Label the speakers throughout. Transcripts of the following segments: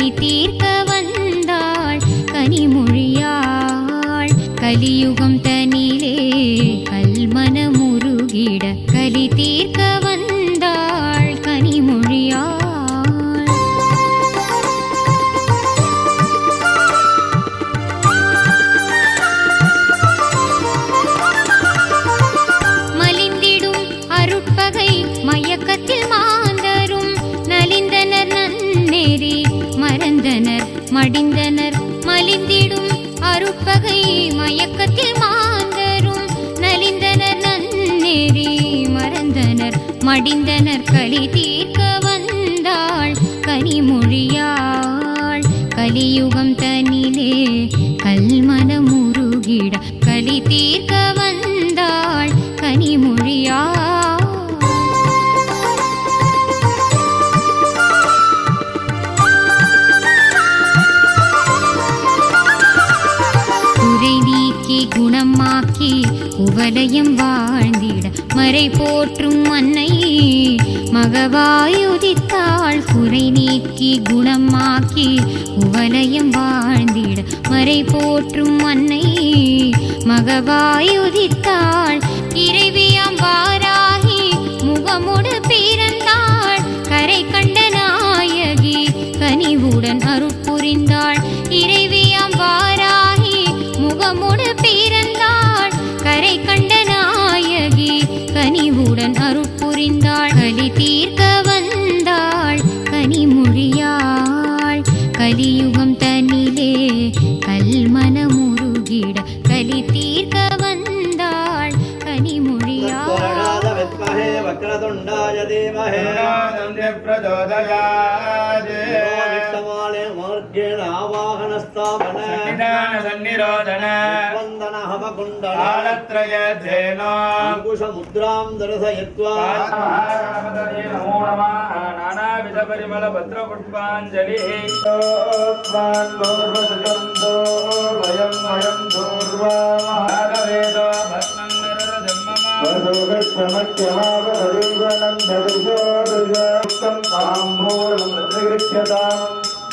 Speaker 1: கலி தீர்க்க வந்தாள் கனிமொழியாள் கலியுகம் தனிலே கல்மனமுருகிட கலி தீர்க்க வந்தாள் கனிமொழியாள். மலிந்திடும் அருட்பகை மயக்கத்தில் மாந்தரும் நலிந்தனர் நன்னெறி மறந்தனர் மடிந்தனர். மலிந்திடும் அருட்பகை மயக்கத்தில் மாந்தரும் நலிந்தனர் நன்னெறி மறந்தனர் மடிந்தனர். கலி தீர்க்க வந்தாள் கனிமொழியாள் கலியுகம் தனிலே கல்மனமுருகிட கலி தீர்க்க வந்தாள் கனிமொழியாள். குறை நீக்கி குணமாக்கி குவலயம் வாழ்ந்திட மறை போற்றும் அன்னை மகவாயுதித்தாள். குறை நீக்கி குணமாக்கி குவலயம் வாழ்ந்திட மறை போற்றும் அன்னை மகவாயுதித்தாள். இறைவியாம் வாராகி முகமுடு பிறந்தாள் கரை கண்ட நாயகி கனிவுடன் அருட்புரிந்தாள். இறைவியாம் வாராகி முகமுடு பிறந்தாள் கரை கண்ட நாயகி கனிவுடன் அருட்புரிந்தாள். கலி தீர்க்க வந்தாள் கனிமொழியாள் கலியுகம் தனிலே கல்மனமுருகிட கலி தீர்க்க வந்தாள் கனிமொழியாள்.
Speaker 2: வக்ரதுண்டாய தீமஹே பிரச்சோதயாத் மார்கேண ஆவாகனஸ்தாபன சன்னிதான சன்னிரோதன வந்தன ஹவகுண்டல ஆலத்ரயதேன அங்குஷமுத்ராம் தரசயத்வா நமோ நமः நானாவித பரிமள பத்ர புஷ்பாஞ்சலி ஸ்வான் லோர்வசந்தோ வயம் வயம் தூர்வா மகாவேதோ பத்மம்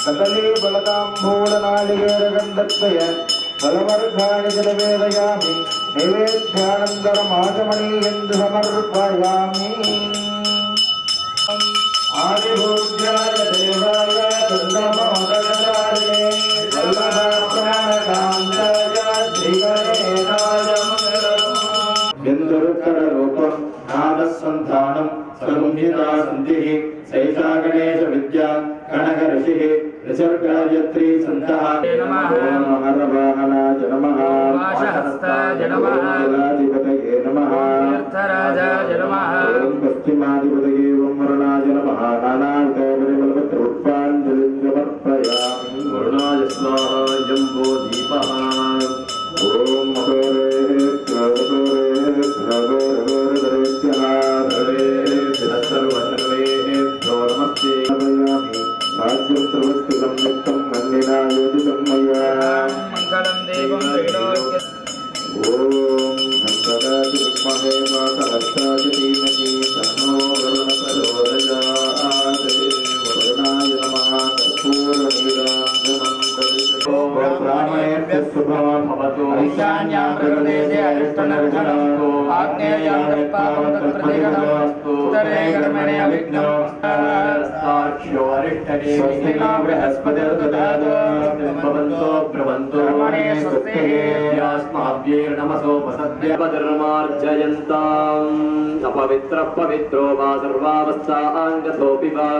Speaker 2: கதலீபலதாம்பூலநாளிகேரகந்தத்வய பலவர்காணி ஜலவேதயாமி நைவேத்யானந்தரமாசமணி என்று சமர்ப்பயாமி. ஆதிபூஜ்யாய தேவாய தந்தமோதகதாரிணே வல்லபாப்ராணகாந்தாய ஸ்ரீகணேனாய ரூபம் நாதசந்தானம் சகும்ஹிதா சந்திஹ சைஷா கணேச வித்யா கனக ரிஷிஹ ரிஷர்காயத்ரி சந்தஹ நமः மஹரவாஹனாய நமः வாசஹஸ்தாய நமः ஜலாதிபதயே நமः தீர்த்தராஜாய நமः ஓம் பஸ்திமாதிபதயே ஓம் வருணாய நமः நானாவிதபரிமளபத்ர புஷ்பாஞ்சலி சமர்ப்பயாமி. வருணாய ஸ்வாஹா ஜம்போ தீபः ஓம் மகோரே ईशान्यां प्रदेशे अरिष्टनर्घनस्तु आग्नेयां पावं तत्प्रतिगणमस्तु उत्तरे कर्मणे अविघ्नमस्तार्क्ष्यो अरिष्टने स्वस्तिना बृहस्पतिर्ददातु भवन्तो ब्रवन्तो कर्मणे स्वस्तिः यास्माभ्ये नमसोपसद्य पदर्मार्जयन्ताम् अपवित्रः पवित्रो वा सर्वावस्थाङ्गतोऽपि वा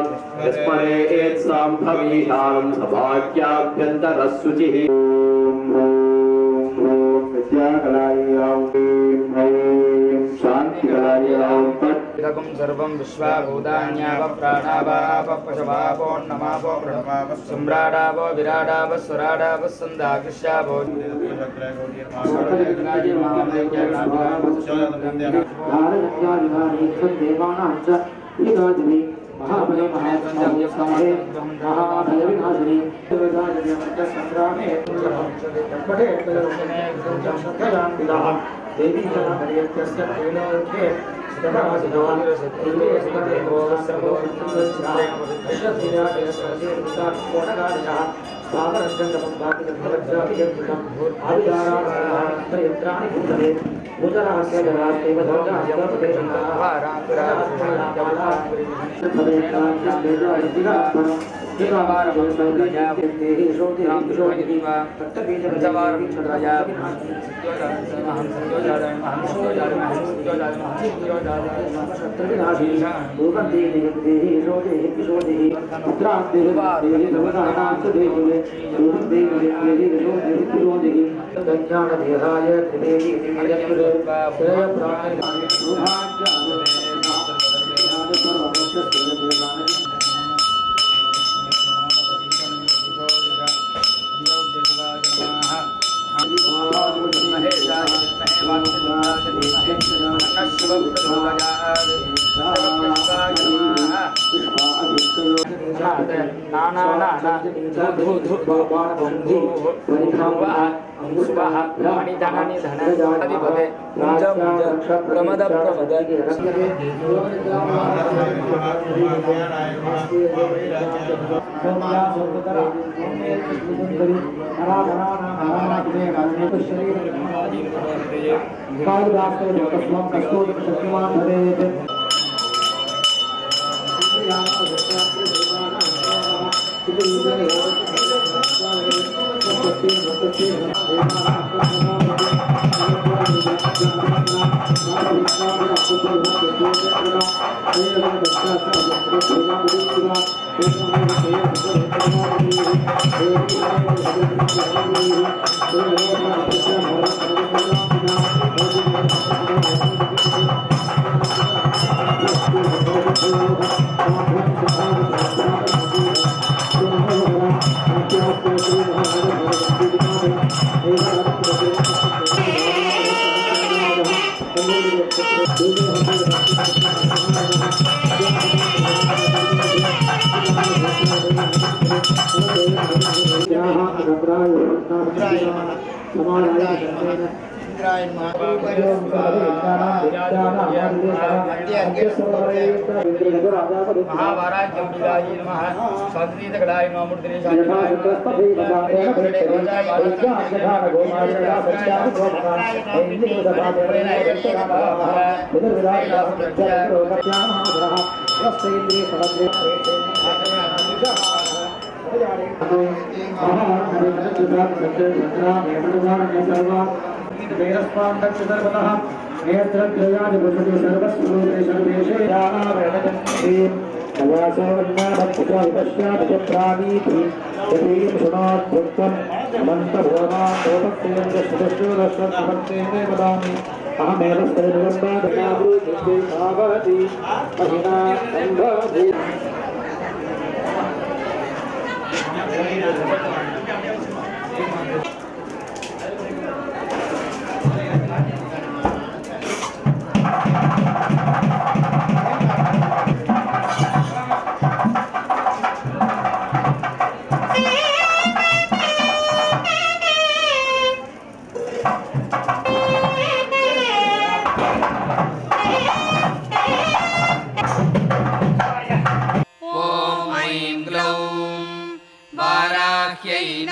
Speaker 2: यस्मरेत् साम्भवीहानं सभाग्याभ्यन्तरः शुचिः. शांतिकलायं सर्वं विश्वाभूतान्याव प्राणावाप पशवापो नमापो प्रणमाप सम्राडावो विराडाव स्वराडाव संदाकृष्यावो महाबले महासंजय समाहे महाभयविनाशिनी संग्रामे पठे देवी जनादयत्यस्य प्रेणोखे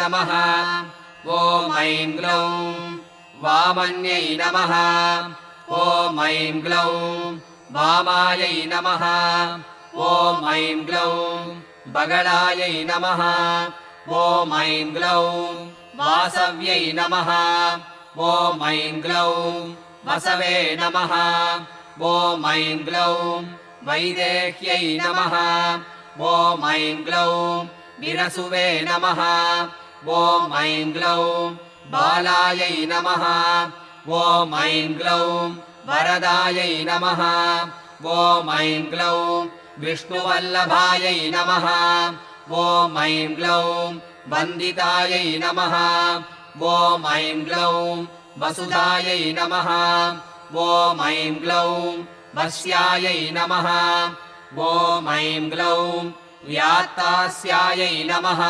Speaker 3: नमः। ॐ ऐं ग्लौं वामन्यै नमः। ॐ ऐं ग्लौं वामायै नमः। ॐ ऐं ग्लौं बगलायै नमः। ॐ ऐं ग्लौं वासव्यै नमः। ॐ ऐं ग्लौं वसवे नमः। ॐ ऐं ग्लौं वैदेह्यै नमः। ॐ ऐं ग्लौं विरसुवे नमः। ॐ ऐं ग्लौं बालायै नमः। ॐ ऐं ग्लौं वरदायै नमः। ॐ ऐं ग्लौं विष्णुवल्लभायै नमः। ॐ ऐं ग्लौं वन्दितायै नमः। ॐ ऐं ग्लौं वसुधायै नमः। ॐ ऐं ग्लौं वस्यायै नमः। ॐ ऐं ग्लौं व्यात्तास्यायै नमः।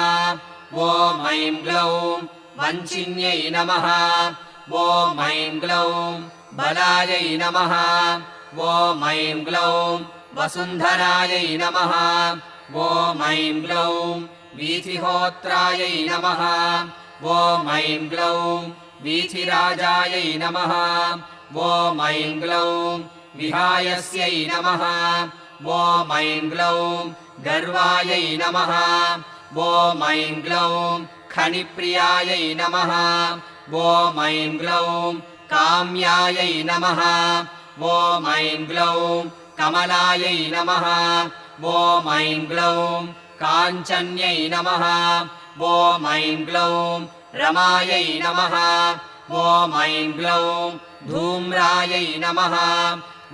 Speaker 3: ॐ ऐं ग्लौं वञ्चिन्यै नमः। ॐ ऐं ग्लौं बलायै नमः ॐ ऐं ग्लौं वसुन्धरायै नमः ॐ ऐं ग्लौं वीथिहोत्रायै नमः ॐ ऐं ग्लौं वीथिराजायै नमः ॐ ऐं ग्लौं विहायस्यै नमः ॐ ऐं ग्लौं गर्वायै नमः ॐ ऐं ग्लौं खनिप्रियायै नमः ॐ ऐं ग्लौं काम्यायै नमः ॐ ऐं ग्लौं कमलायै नमः ॐ ऐं ग्लौं काञ्चन्यै नमः ॐ ऐं ग्लौं रमायै नमः ॐ ऐं ग्लौं धूम्रायै नमः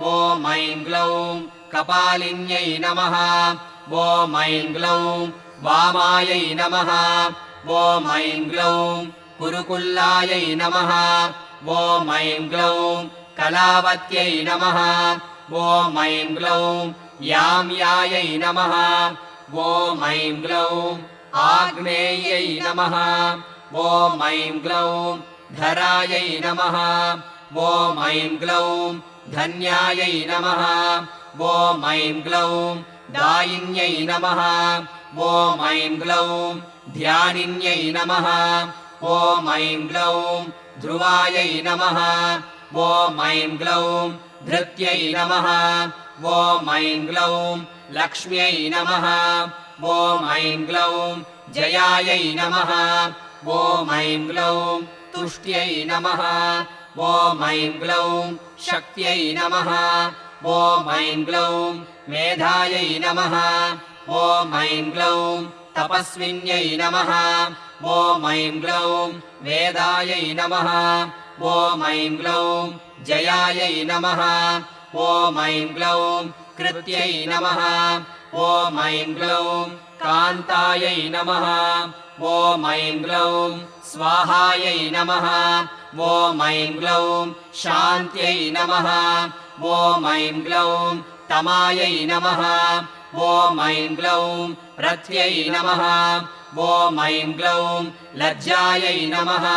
Speaker 3: ॐ ऐं ग्लौं कपालिन्यै नमः ॐ ऐं ग्लौं वामायै नमः ॐ ऐं ग्लौं कुरुकुल्लायै नमः ॐ ऐं ग्लौं कलावत्यै नमः ॐ ऐं ग्लौं याम्यायै नमः ॐ ऐं ग्लौं आग्नेयै नमः ॐ ऐं ग्लौं धरायै नमः ॐ ऐं ग्लौं धन्यायै नमः ॐ ऐं ग्लौं दायिन्यै नमः ॐ ऐं ग्लौं ध्यानिन्यै नमः ॐ ऐं ग्लौं ध्रुवायै नमः ॐ ऐं ग्लौं धृत्यै नमः ॐ ऐं ग्लौं लक्ष्म्यै नमः ॐ ऐं ग्लौं जयायै नमः ॐ ऐं ग्लौं तुष्ट्यै नमः ॐ ऐं ग्लौं शक्त्यै नमः ॐ ऐं ग्लौं मेधायै नमः ॐ ऐं ग्लौं तपस्विन्यै नमः ॐ ऐं ग्लौं वेदायै नमः ॐ ऐं ग्लौं जयायै नमः ॐ ऐं ग्लौं कृत्यै नमः ॐ ऐं ग्लौं कान्तायै नमः ॐ ऐं ग्लौं स्वाहायै नमः ॐ ऐं ग्लौं शान्त्यै नमः ॐ ऐं ग्लौं तमायै नमः ॐ ऐं ग्लौं रथ्यै नमः ॐ ऐं ग्लौं लज्जायै नमः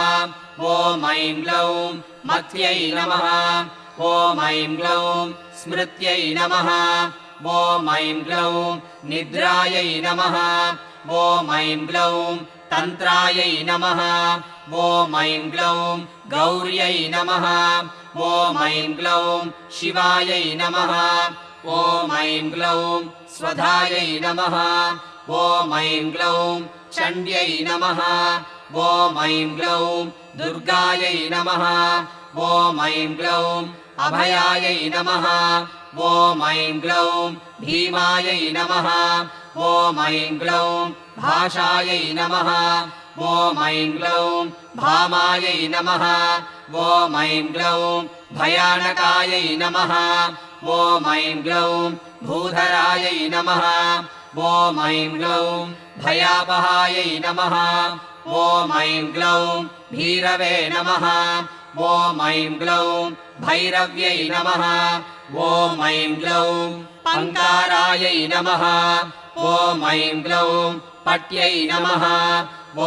Speaker 3: ॐ ऐं ग्लौं मत्यै नमः ॐ ऐं ग्लौं स्मृत्यै नमः ॐ ऐं ग्लौं निद्रायै नमः ॐ ऐं ग्लौं तन्त्रायै नमः ॐ ऐं ग्लौं गौर्यै नमः ॐ ऐं ग्लौं शिवायै नमः ॐ ऐं ग्लौं स्वधायै नमः ॐ ऐं ग्लौं चण्ड्यै नमः ॐ ऐं ग्लौं दुर्गायै नमः ॐ ऐं ग्लौं अभयायै नमः ॐ ऐं ग्लौं भीमायै नमः ॐ ऐं ग्लौं भाषायै नमः ॐ ऐं ग्लौं भामायै नमः ॐ ऐं ग्लौं भयानकायै नमः ॐ ऐं ग्लौं भूधरायै नमः ॐ ऐं ग्लौं भयापहायै नमः ॐ ऐं ग्लौं भीरवे नमः ॐ ऐं ग्लौं भैरव्यै नमः ॐ ऐं ग्लौं पङ्कारायै नमः ॐ ऐं ग्लौं पट्यै नमः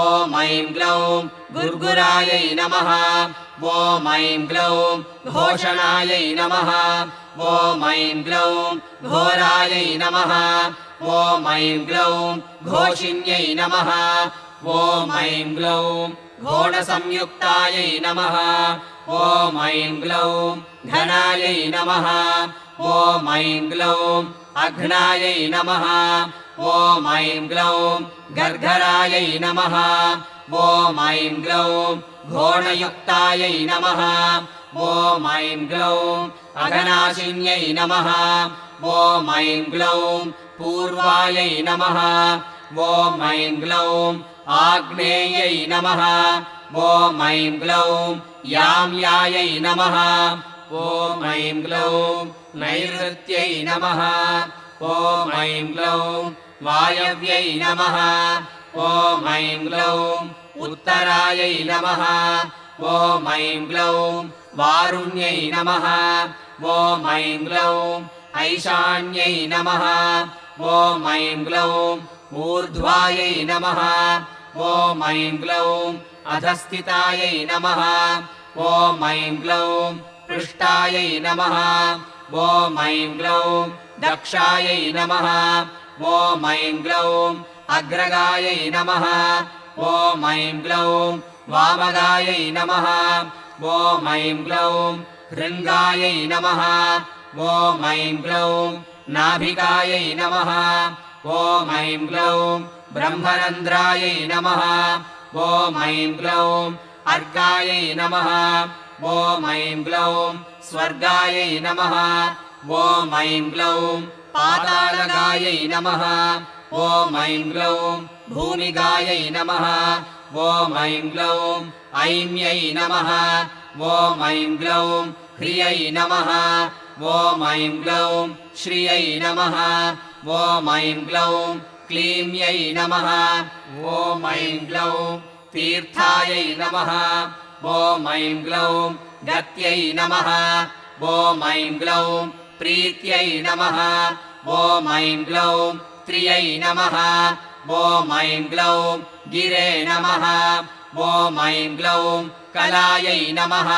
Speaker 3: ॐ ऐं ग्लौं गुर्गुरायै नमः ॐ ऐं ग्लौं घोषणायै नमः ॐ ऐं ग्लौं घोरायै नमः ॐ ऐं ग्लौं घोषिन्यै नमः ॐ ऐं ग्लौं घोणसंयुक्तायै नमः ॐ ऐं ग्लौं घनायै नमः ॐ ऐं ग्लौं अघ्नायै नमः ॐ ऐं ग्लौं गर्गरायै नमः ॐ ऐं ग्लौं घोणयुक्तायै नमः ॐ ऐं ग्लौं अघनाशिन्यै नमः ॐ ऐं ग्लौं पूर्वायै नमः ॐ ऐं ग्लौं आग्नेयै नमः ॐ ऐं ग्लौं याम्यायै नमः ॐ ऐं ग्लौं नैऋत्यै नमः ॐ ऐं ग्लौं वायव्यै नमः ॐ ऐं ग्लौं उत्तरायै नमः ॐ ऐं ग्लौं वारुण्यै नमः ॐ ऐं ग्लौं ऐशान्यै नमः ॐ ऐं ग्लौं ऊर्ध्वायै नमः ॐ ऐं ग्लौं अधस्थितायै नमः ॐ ऐं ग्लौं पृष्ठायै नमः ॐ ऐं ग्लौं दक्षायै नमः ॐ ऐं ग्लौं अग्रगायै नमः ॐ ऐं ग्लौं वामगायै नमः ॐ ऐं ग्लौं हृङ्गायै नमः ॐ ऐं ग्लौं नाभिकायै नमः ॐ ऐं ग्लौं ब्रह्मरन्ध्रायै नमः ॐ ऐं ग्लौं अर्कायै नमः ॐ ऐं ग्लौं स्वर्गायै नमः ॐ ऐं ग्लौं पातालगायै नमः ॐ ऐं ग्लौं भूमिगायै नमः ॐ ऐं ग्लौं ऐम्यै नमः ॐ ऐं ग्लौं ह्रियै नमः ॐ ऐं ग्लौं श्रियै नमः ॐ ऐं ग्लौं क्लीम्यै नमः ॐ ऐं ग्लौं तीर्थायै नमः ॐ ऐं ग्लौं गत्यै नमः ॐ ऐं ग्लौं प्रीत्यै नमः ॐ ऐं ग्लौं त्रियै नमः ॐ ऐं ग्लौं गिरे नमः ॐ ऐं ग्लौं कलायै नमः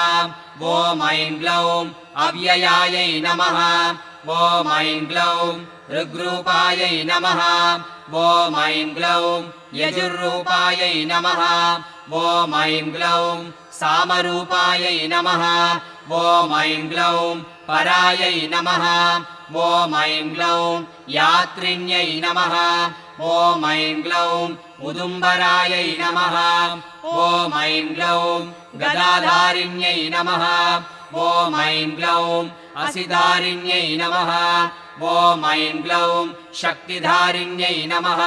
Speaker 3: ॐ ऐं ग्लौं अव्ययायै नमः ॐ ऐं ग्लौं ऋग्रूपायै नमः ॐ ऐं ग्लौं यजुर्रूपायै नमः ॐ ऐं ग्लौं सामरूपायै नमः ॐ ऐं ग्लौं परायै नमः ॐ ऐं ग्लौं यात्रिण्यै नमः ॐ ऐं ग्लौं उदुम्बरायै नमः ॐ ऐं ग्लौं गदाधारिण्यै नमः ॐ ऐं ग्लौं असिधारिण्यै नमः ॐ ऐं ग्लौं शक्तिधारिण्यै नमः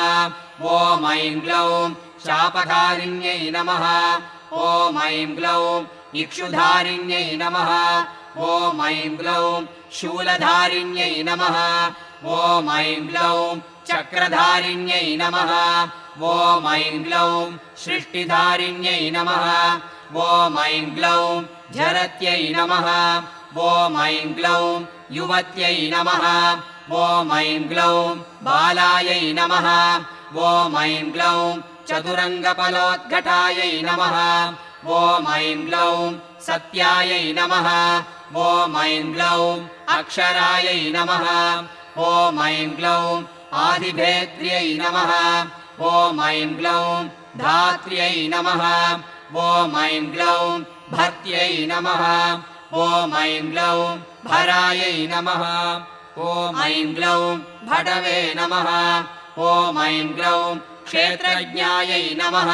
Speaker 3: ॐ ऐं ग्लौं शापधारिण्यै नमः ॐ ऐं ग्लौं इक्षुधारिण्यै नमः ॐ ऐं ग्लौं शूलधारिण्यै नमः ॐ ऐं ग्लौं चक्रधारिण्यै नमः ॐ ऐं ग्लौं सृष्टिधारिण्यै नमः ॐ ऐं ग्लौं झरत्यै नमः ॐ ऐं ग्लौं युवत्यै नमः ॐ ऐं ग्लौं बालायै नमः ॐ ऐं ग्लौं चतुरङ्गफलोद्घटायै नमः ॐ ऐं ग्लौं सत्यायै नमः ॐ ऐं ग्लौं अक्षरायै नमः ॐ ऐं ग्लौं आदिभेत्र्यै नमः ॐ ऐं ग्लौं धात्र्यै नमः ॐ ऐं ग्लौं भर्त्यै नमः ॐ ऐं ग्लौं भरायै नमः ॐ ऐं ग्लौं भटवे नमः ॐ ऐं ग्लौं क्षेत्रज्ञायै नमः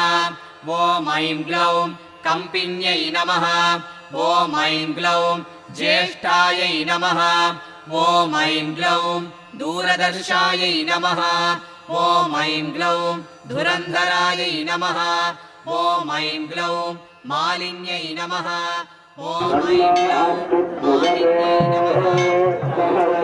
Speaker 3: ॐ ऐं ग्लौं कम्पिन्यै नमः ॐ ऐं ग्लौं ज्येष्ठायै नमः ॐ ऐं ग्लौं दूरदर्शायै नमः ॐ ऐं ग्लौं धुरन्धरायै नमः ॐ ऐं ग्लौं मालिन्यै नमः ॐ ऐं ग्लौं मालिन्यै नमः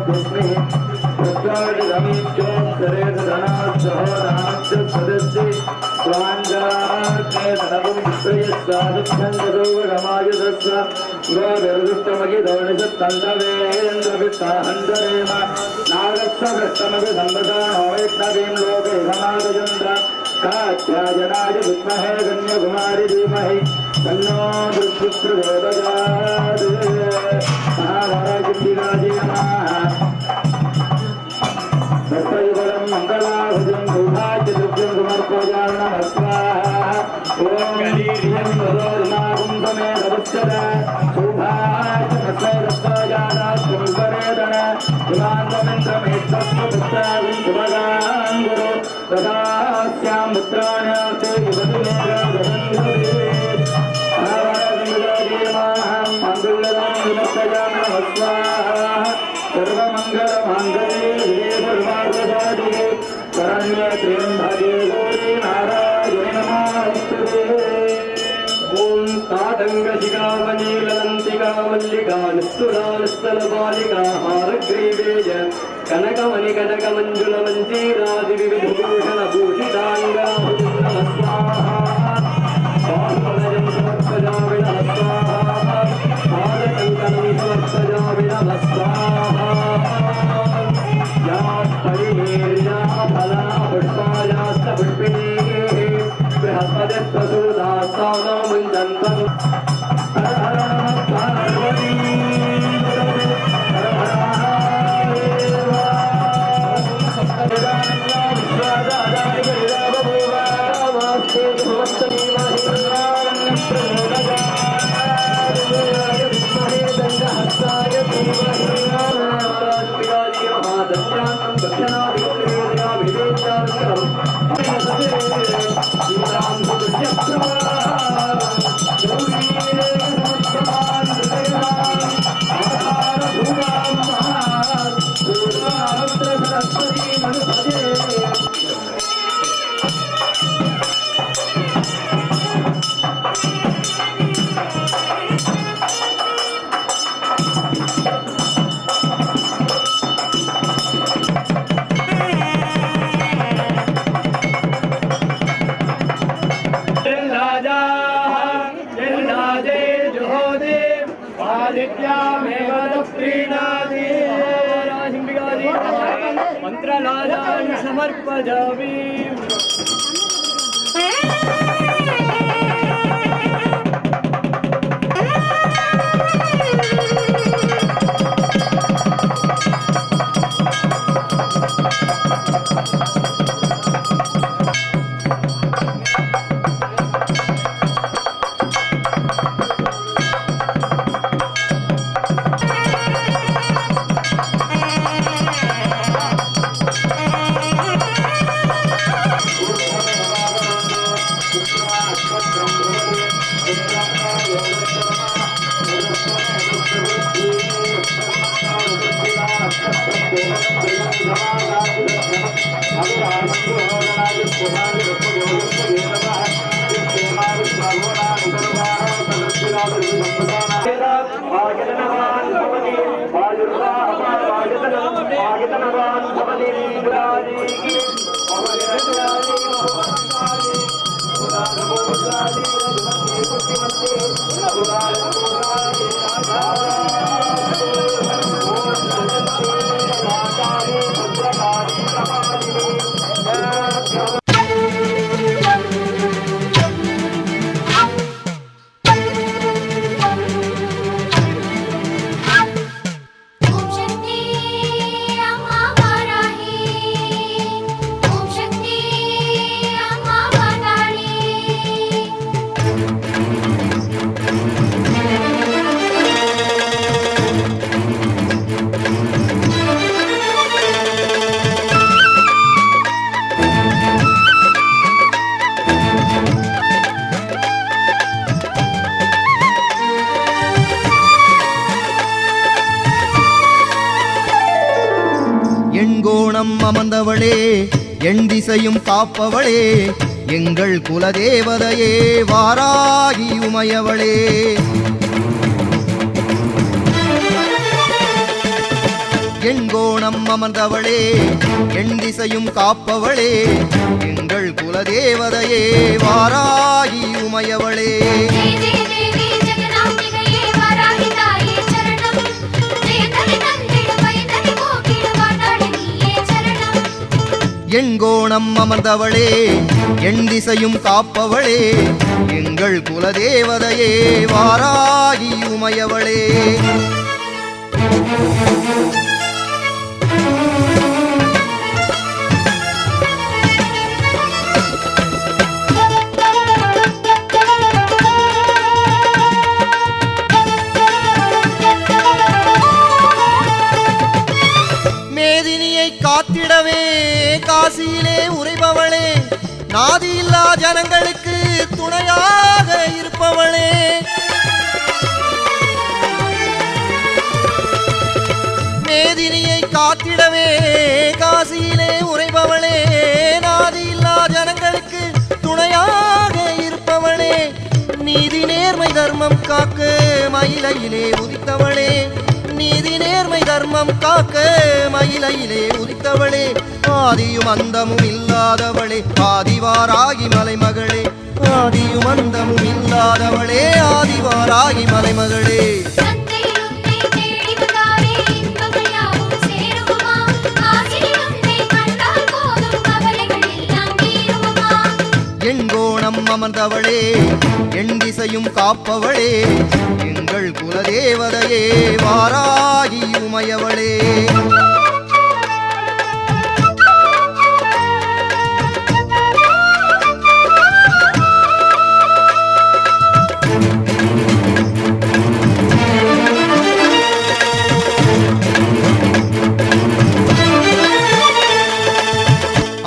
Speaker 2: दुर्गा कात्यायनाय विद्महे कन्याकुमारी धीमहि तन्नो दुर्गुः प्रचोदयात् महाभारतविराजे नमः सत्ययुगं मङ्गलाभुजं सौभाग्यद्रव्यं समर्पयामि नमः स्वाहा ॐ गरीर्यं वरोर्नागं समेतवत्सर सौभाग्यमस्मैरस्वाजानात् पुष्पवेदन हिमान्तमिन्द्रमेतस्य पुत्रागं शुभगां गुरु तदास्यां पुत्राण्यार्थे सर्वमङ्गलमाङ्गल्ये सर्वार्थसाधिके शरण्ये त्र्यम्बके गौरी नारायणे नमोऽस्तुते ॐ तातङ्गशिखामणिलदन्तिका मल्लिका निस्तुलानिस्तलबालिका हारग्रीवेज कनकमणिकनकमञ्जुलमञ्जीरादिविविधभूषणभूषिताङ्गाहुं नमः स्वाहा बाहुबलजं समर्पयामि नमः स्वाहा पादकङ्कणं समर्पयामि नमः स्वाहा या परिमेर्या फला पुष्पायाश्च पुष्पिणीः बृहस्पतिप्रसूदास्तानो मुञ्चन्तम् हर हर नमः पार्वती
Speaker 4: मंत्रलाजान् समर्पयामि
Speaker 5: எண்கோணம் அமர்ந்தவளே எண் திசையும் காப்பவளே எங்கள் குலதேவதையே வாராகி உமையவளே எண்கோணம் அமர்ந்தவளே எண் திசையும் காப்பவளே எங்கள் குலதேவதையே வாராகி உமையவளே
Speaker 1: ஜெய ஜெய தேவி ஜெகநாம்பிகையே வாராகி தாயே சரணம் ஜெயந்தனி தந்திடு பயந்தனி போக்கிடு வாதாடி நீயே சரணம்
Speaker 5: எண்கோணம் அமர்ந்தவளே எண் திசையும் காப்பவளே எங்கள் குலதேவதையே வாராகி உமையவளே மேதினியை காத்திடவே காசியிலே உறைபவளே நாதியில்லா ஜனங்களுக்கு துணையாக இருப்பவளே மேதினியை காத்திடவே காசியிலே உறைபவளே நாதியில்லா ஜனங்களுக்கு துணையாக இருப்பவளே நீதி நேர்மை தர்மம் காக்க மயிலையிலே உதித்தவளே நீதி நேர்மை தர்மம் காக்க மயிலையிலே உதித்தவளே ஆதியும் அந்தமும் இல்லாதவளே ஆதிவாராகி மலைமகளே ஆதியும் அந்தமும் இல்லாதவளே ஆதிவாராகி மலைமகளே
Speaker 1: தந்தையில் உன்னை தேடி வந்தாரே இன்பங்கள் யாவும் சேருமா ஆசிரியில் உன்னை கண்டால் போதும் கவலைகள் எல்லாம் தீருமா
Speaker 5: எண்கோணம் அமர்ந்தவளே எண் திசையும் காப்பவளே எங்கள் குலதேவதையே வாராகி உமையவளே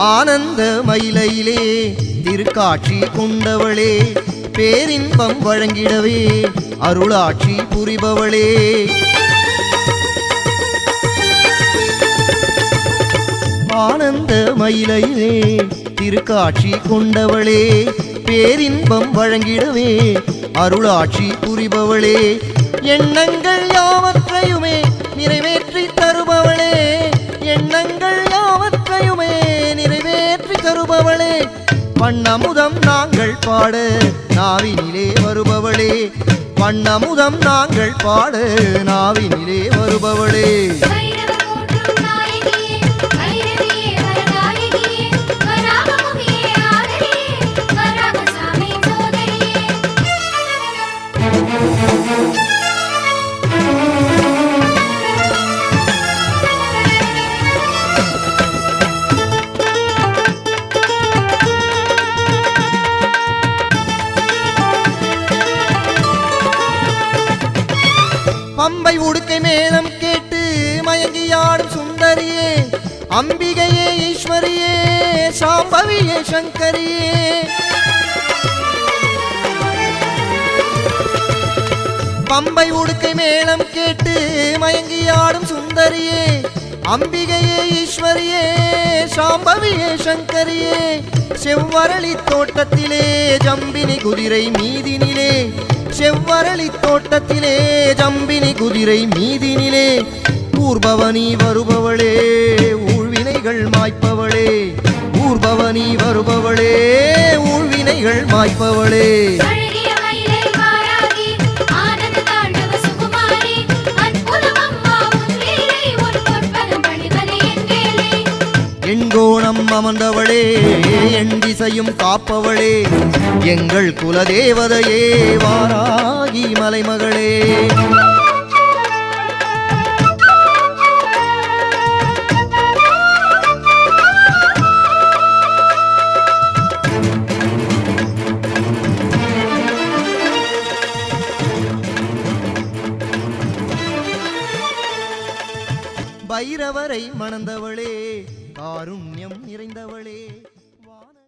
Speaker 5: ஆனந்த மயிலையிலே திருக்காட்சி கொண்டவளே பேரின்பம் வழங்கிடவே அருளாட்சி புரிபவளே ஆனந்த மயிலையிலே திருக்காட்சி கொண்டவளே பேரின்பம் வழங்கிடவே அருளாட்சி புரிபவளே எண்ணங்கள் யாவற்றையுமே நிறைவேற்றி தருபவளே எண்ணங்கள் யாவற்றையுமே நிறைவேற்றி தருபவளே வண்ணமுதம் நாங்கள் பாட நாவினிலே வருபவளே வண்ணமுதம் நாங்கள் பாட நாவினிலே வருபவளே
Speaker 1: வைரவ போற்றும் நாயகியே வைரவியே வரதாயகியே வராகமுகியே ஆதரியே வராகசாமி சோதரியே
Speaker 5: பம்பை உடுக்கை மேளம் கேட்டு மயங்கியாடும் சுந்தரியே அம்பிகையே ஈஸ்வரியே சாம்பவியே சங்கரியே பம்பை உடுக்கை மேளம் கேட்டு மயங்கியாடும் சுந்தரியே அம்பிகையே ஈஸ்வரியே சாம்பவியே சங்கரியே செவ்வரளி தோட்டத்திலே ஜம்பினி குதிரை மீதினிலே செவ்வரளி தோட்டத்திலே ஜம்பினி குதிரை மீதினிலே ஊர்பவனி வருபவளே ஊழ்வினைகள் மாய்ப்பவளே ஊர்பவனி வருபவளே ஊழ்வினைகள் மாய்ப்பவளே
Speaker 1: அழகிய மயிலை வாராகி ஆனந்த தாண்டவ சுகுமாரி அற்புதம் அம்மா உன் லீலை உன் பொற்பதம் பணிவதே என் வேலை
Speaker 5: எண்கோணம் அமர்ந்தவளே எண் திசையும் காப்பவளே எங்கள் குலதேவதையே வாராகி மலைமகளே பைரவரை மணந்தவளே காருண்யம் நிறைந்தவளே